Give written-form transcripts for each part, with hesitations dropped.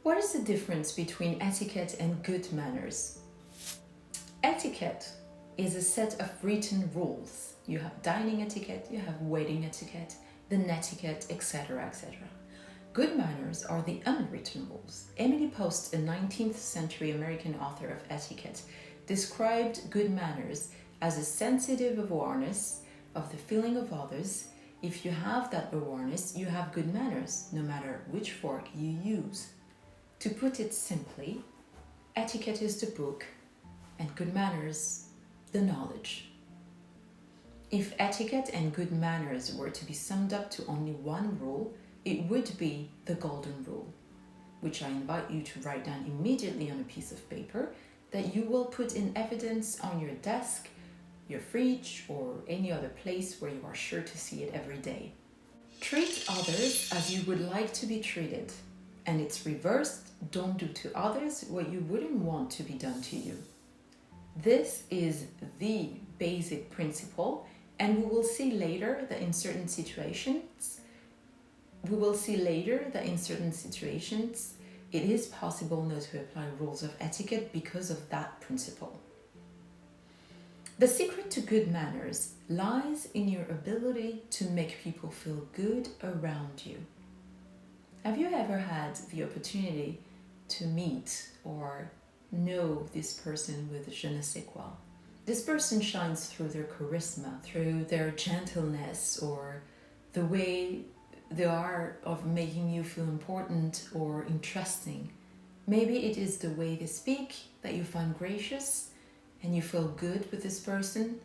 What is the difference between etiquette and good manners? Etiquette is a set of written rules. You have dining etiquette, you have wedding etiquette, the netiquette, etc., etc. Good manners are the unwritten rules. Emily Post, a 19th century American author of etiquette, described good manners as a sensitive awareness of the feeling of others. If you have that awareness, you have good manners, no matter which fork you use. To put it simply, etiquette is the book and good manners the knowledge. If etiquette and good manners were to be summed up to only one rule, it would be the golden rule, which I invite you to write down immediately on a piece of paper that you will put in evidence on your desk, your fridge, or any other place where you are sure to see it every day. Treat others as you would like to be treated, and it's reversed. Don't do to others what you wouldn't want to be done to you. This is the basic principle, and we will see later that in certain situations, it is possible not to apply rules of etiquette because of that principle. The secret to good manners lies in your ability to make people feel good around you. Have you ever had the opportunity to meet or know this person with je ne sais quoi? This person shines through their charisma, through their gentleness, or the way they are of making you feel important or interesting. Maybe it is the way they speak that you find gracious and you feel good with this person.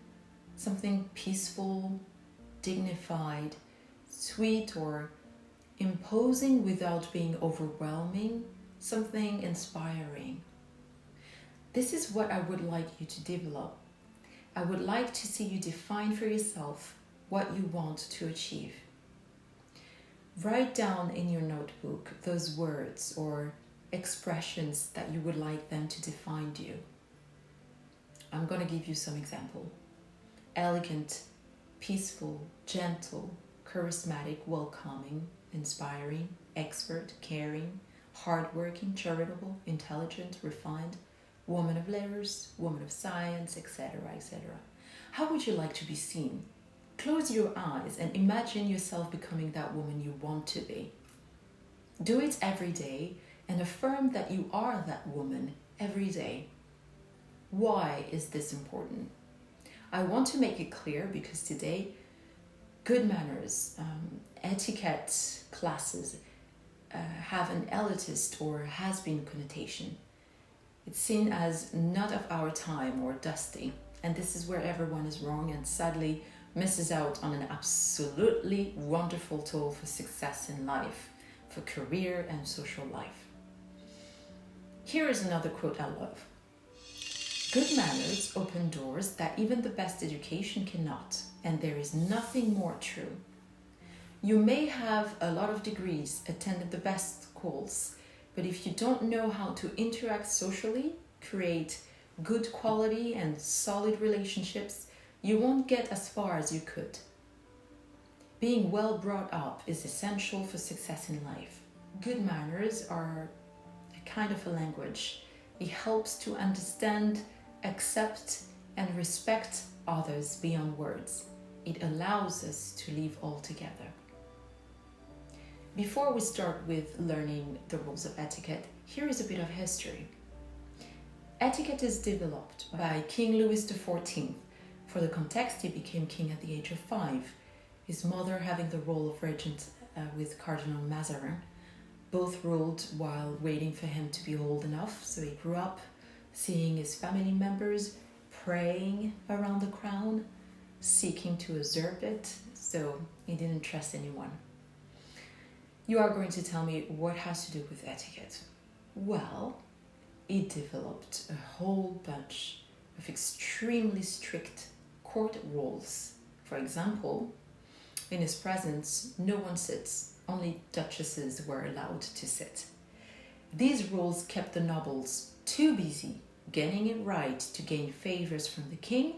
Something peaceful, dignified, sweet, or imposing without being overwhelming. Something inspiring. This is what I would like you to develop. I would like to see you define for yourself what you want to achieve. Write down in your notebook those words or expressions that you would like them to define you. I'm going to give you some example. Elegant, peaceful, gentle, charismatic, welcoming, inspiring, expert, caring, hardworking, charitable, intelligent, refined, woman of letters, woman of science, etc., etc. How would you like to be seen? Close your eyes and imagine yourself becoming that woman you want to be. Do it every day and affirm that you are that woman every day. Why is this important? I want to make it clear because today, good manners, etiquette classes have an elitist or has-been connotation. It's seen as not of our time or dusty, and this is where everyone is wrong and sadly misses out on an absolutely wonderful tool for success in life, for career and social life. Here is another quote I love. Good manners open doors that even the best education cannot, and there is nothing more true. You may have a lot of degrees, attended the best schools, but if you don't know how to interact socially, create good quality and solid relationships, you won't get as far as you could. Being well brought up is essential for success in life. Good manners are a kind of a language. It helps to understand, accept, and respect others beyond words. It allows us to live all together. Before we start with learning the rules of etiquette, here is a bit of history. Etiquette is developed by King Louis XIV. For the context, he became king at the age of 5, his mother having the role of regent with Cardinal Mazarin. Both ruled while waiting for him to be old enough, so he grew up seeing his family members praying around the crown, seeking to usurp it, so he didn't trust anyone. You are going to tell me what has to do with etiquette. Well, it developed a whole bunch of extremely strict court rules. For example, in his presence, no one sits. Only duchesses were allowed to sit. These rules kept the nobles too busy getting it right to gain favors from the king,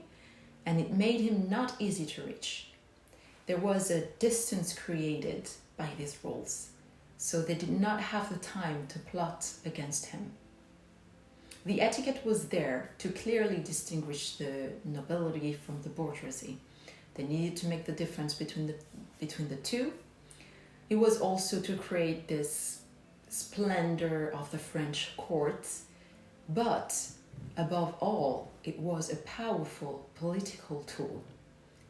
and it made him not easy to reach. There was a distance created by these rules. so they did not have the time to plot against him. The etiquette was there to clearly distinguish the nobility from the bourgeoisie. They needed to make the difference between the two. It was also to create this splendor of the French court, but above all, it was a powerful political tool.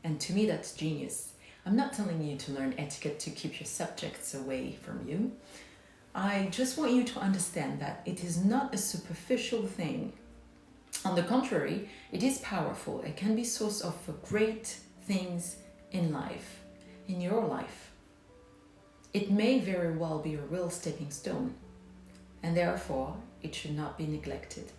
And to me, that's genius. I'm not telling you to learn etiquette to keep your subjects away from you. I just want you to understand that it is not a superficial thing. On the contrary, it is powerful. It can be source of great things in life, in your life. It may very well be a real stepping stone, and therefore it should not be neglected.